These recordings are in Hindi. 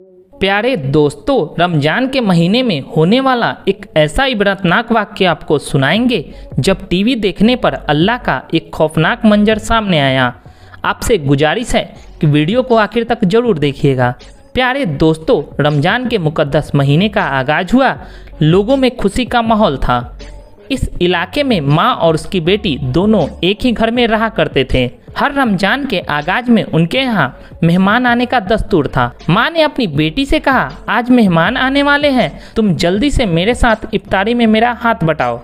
प्यारे दोस्तों, रमजान के महीने में होने वाला एक ऐसा इबरतनाक वाक़या आपको सुनाएंगे जब टीवी देखने पर अल्लाह का एक खौफनाक मंजर सामने आया। आपसे गुजारिश है कि वीडियो को आखिर तक जरूर देखिएगा। प्यारे दोस्तों, रमजान के मुकद्दस महीने का आगाज हुआ। लोगों में खुशी का माहौल था। इस इलाके में माँ और उसकी बेटी दोनों एक ही घर में रहा करते थे। हर रमजान के आगाज में उनके यहाँ मेहमान आने का दस्तूर था। माँ ने अपनी बेटी से कहा, आज मेहमान आने वाले हैं, तुम जल्दी से मेरे साथ इफ्तारी में मेरा हाथ बटाओ।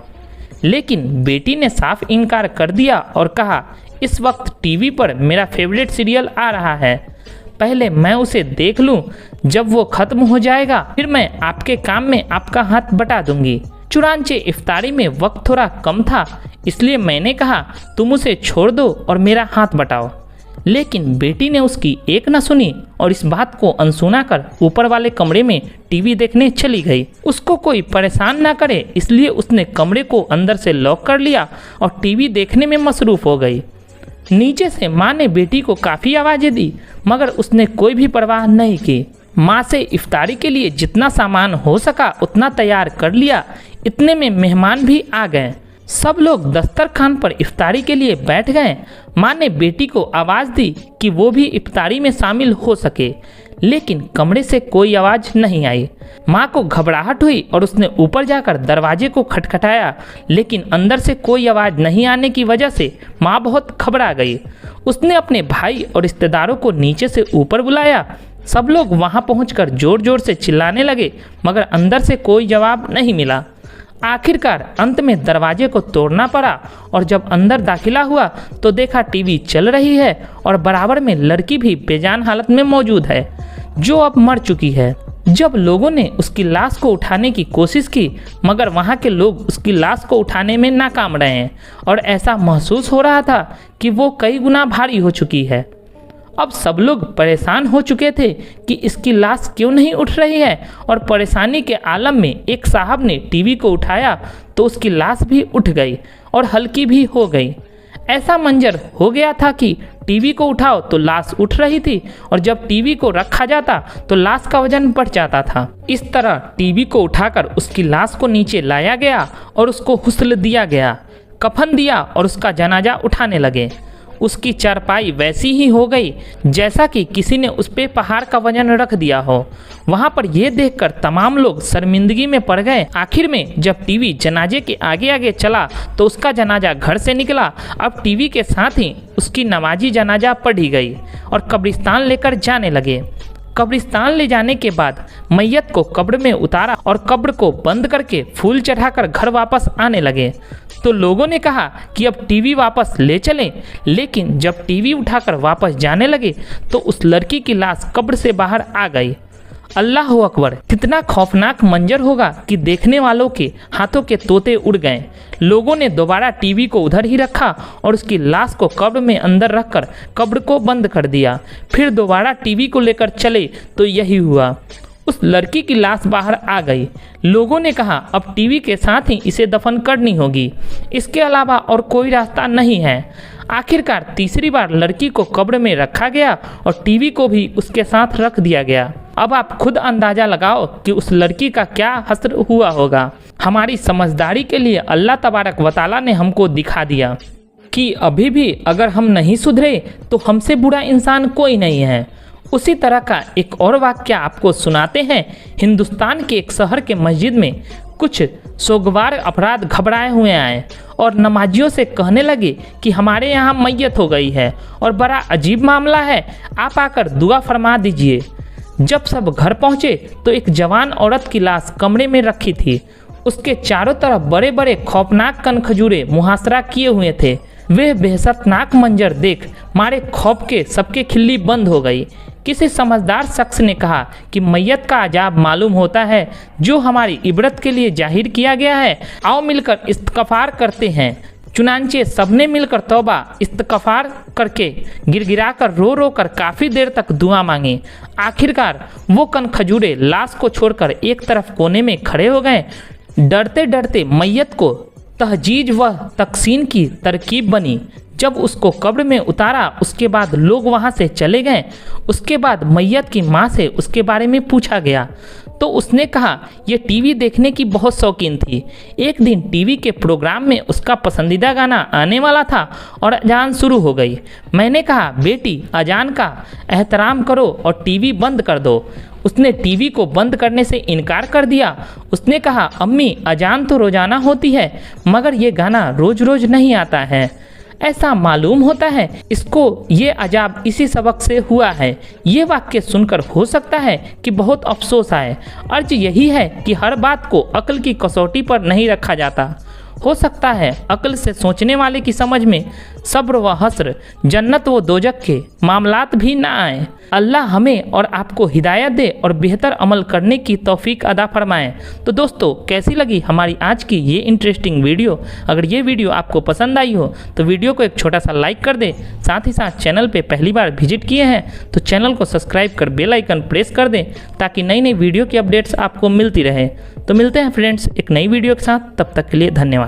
लेकिन बेटी ने साफ इनकार कर दिया और कहा, इस वक्त टीवी पर मेरा फेवरेट सीरियल आ रहा है, पहले मैं उसे देख लूं। जब वो खत्म हो जाएगा फिर मैं आपके काम में आपका हाथ बटा दूंगी। चुनांचे इफ्तारी में वक्त थोड़ा कम था, इसलिए मैंने कहा तुम उसे छोड़ दो और मेरा हाथ बटाओ। लेकिन बेटी ने उसकी एक न सुनी और इस बात को अनसुना कर ऊपर वाले कमरे में टीवी देखने चली गई। उसको कोई परेशान ना करे इसलिए उसने कमरे को अंदर से लॉक कर लिया और टीवी देखने में मसरूफ हो गई। नीचे से माँ ने बेटी को काफ़ी आवाज़ें दी मगर उसने कोई भी परवाह नहीं की। माँ से इफ्तारी के लिए जितना सामान हो सका उतना तैयार कर लिया। इतने में मेहमान भी आ गए। सब लोग दस्तरखान पर इफ्तारी के लिए बैठ गए। माँ ने बेटी को आवाज़ दी कि वो भी इफ्तारी में शामिल हो सके, लेकिन कमरे से कोई आवाज़ नहीं आई। माँ को घबराहट हुई और उसने ऊपर जाकर दरवाजे को खटखटाया, लेकिन अंदर से कोई आवाज़ नहीं आने की वजह से माँ बहुत घबरा गई। उसने अपने भाई और रिश्तेदारों को नीचे से ऊपर बुलाया। सब लोग वहाँ पहुंचकर जोर जोर से चिल्लाने लगे मगर अंदर से कोई जवाब नहीं मिला। आखिरकार अंत में दरवाजे को तोड़ना पड़ा और जब अंदर दाखिला हुआ तो देखा टीवी चल रही है और बराबर में लड़की भी बेजान हालत में मौजूद है जो अब मर चुकी है। जब लोगों ने उसकी लाश को उठाने की कोशिश की मगर वहाँ के लोग उसकी लाश को उठाने में नाकाम रहे हैं और ऐसा महसूस हो रहा था कि वो कई गुना भारी हो चुकी है। अब सब लोग परेशान हो चुके थे कि इसकी लाश क्यों नहीं उठ रही है और परेशानी के आलम में एक साहब ने टीवी को उठाया तो उसकी लाश भी उठ गई और हल्की भी हो गई। ऐसा मंजर हो गया था कि टीवी को उठाओ तो लाश उठ रही थी और जब टीवी को रखा जाता तो लाश का वजन बढ़ जाता था। इस तरह टीवी को उठाकर उसकी लाश को नीचे लाया गया और उसको हुस्ल दिया गया, कफन दिया और उसका जनाजा उठाने लगे। उसकी चारपाई वैसी ही हो गई जैसा कि किसी ने उस पे पहाड़ का वजन रख दिया हो। वहाँ पर यह देखकर तमाम लोग शर्मिंदगी में पड़ गए। आखिर में जब टीवी जनाजे के आगे आगे चला तो उसका जनाजा घर से निकला। अब टीवी के साथ ही उसकी नमाजी जनाजा पढ़ी गई और कब्रिस्तान लेकर जाने लगे। कब्रिस्तान ले जाने के बाद मैयत को कब्र में उतारा और कब्र को बंद करके फूल चढ़ाकर घर वापस आने लगे। तो लोगों ने कहा कि अब टीवी वापस ले चलें, लेकिन जब टीवी उठाकर वापस जाने लगे तो उस लड़की की लाश कब्र से बाहर आ गई। अल्लाह अकबर! कितना खौफनाक मंजर होगा कि देखने वालों के हाथों के तोते उड़ गए। लोगों ने दोबारा टीवी को उधर ही रखा और उसकी लाश को कब्र में अंदर रखकर कब्र को बंद कर दिया। फिर दोबारा टीवी को लेकर चले तो यही हुआ, उस लड़की की लाश बाहर आ गई। लोगों ने कहा अब टीवी के साथ ही इसे दफन करनी होगी, इसके अलावा और कोई रास्ता नहीं है। आखिरकार तीसरी बार लड़की को कब्र में रखा गया और टीवी को भी उसके साथ रख दिया गया। अब आप खुद अंदाज़ा लगाओ कि उस लड़की का क्या हश्र हुआ होगा। हमारी समझदारी के लिए अल्लाह तबारक व तआला ने हमको दिखा दिया कि अभी भी अगर हम नहीं सुधरे तो हमसे बुरा इंसान कोई नहीं है। उसी तरह का एक और वाक़या आपको सुनाते हैं। हिंदुस्तान के एक शहर के मस्जिद में कुछ सोगवार अपराध घबराए हुए आए और नमाजियों से कहने लगे कि हमारे यहाँ मैयत हो गई है और बड़ा अजीब मामला है, आप आकर दुआ फरमा दीजिए। जब सब घर पहुँचे तो एक जवान औरत की लाश कमरे में रखी थी। उसके चारों तरफ बड़े बड़े खौफनाक कनखजूरे मुहासरा किए हुए थे। वह बेहसतनाक मंजर देख मारे खौफ के सबके खिल्ली बंद हो गई। किसी समझदार शख्स ने कहा कि मैयत का अजाब मालूम होता है जो हमारी इबरत के लिए जाहिर किया गया है, आओ मिलकर इस्तगफार करते हैं। चुनांचे सबने मिलकर तौबा इस्तगफार करके गिड़गिड़ा कर रो रो कर काफ़ी देर तक दुआ मांगी। आखिरकार वो कनखजूरे लाश को छोड़कर एक तरफ कोने में खड़े हो गए। डरते डरते मैयत को तहजीज व तकसीन की तरकीब बनी। जब उसको कब्र में उतारा उसके बाद लोग वहाँ से चले गए। उसके बाद मैयत की माँ से उसके बारे में पूछा गया तो उसने कहा ये टीवी देखने की बहुत शौकीन थी। एक दिन टीवी के प्रोग्राम में उसका पसंदीदा गाना आने वाला था और अजान शुरू हो गई। मैंने कहा बेटी अजान का एहतराम करो और टीवी बंद कर दो। उसने टीवी को बंद करने से इनकार कर दिया। उसने कहा अम्मी अजान तो रोज़ाना होती है मगर ये गाना रोज़ रोज़ नहीं आता है। ऐसा मालूम होता है इसको ये अजाब इसी सबक से हुआ है। ये वाक्य सुनकर हो सकता है कि बहुत अफसोस आए। अर्ज यही है कि हर बात को अक्ल की कसौटी पर नहीं रखा जाता। हो सकता है अक्ल से सोचने वाले की समझ में सब्र व हस्र, जन्नत व दोजक के मामलात भी ना आए। अल्लाह हमें और आपको हिदायत दे और बेहतर अमल करने की तौफीक अदा फरमाए। तो दोस्तों कैसी लगी हमारी आज की ये इंटरेस्टिंग वीडियो? अगर ये वीडियो आपको पसंद आई हो तो वीडियो को एक छोटा सा लाइक कर दें। साथ ही साथ चैनल पे पहली बार विजिट किए हैं तो चैनल को सब्सक्राइब कर बेल आइकन प्रेस कर दें ताकि नई नई वीडियो की अपडेट्स आपको मिलती रहे। तो मिलते हैं फ्रेंड्स एक नई वीडियो के साथ, तब तक के लिए धन्यवाद।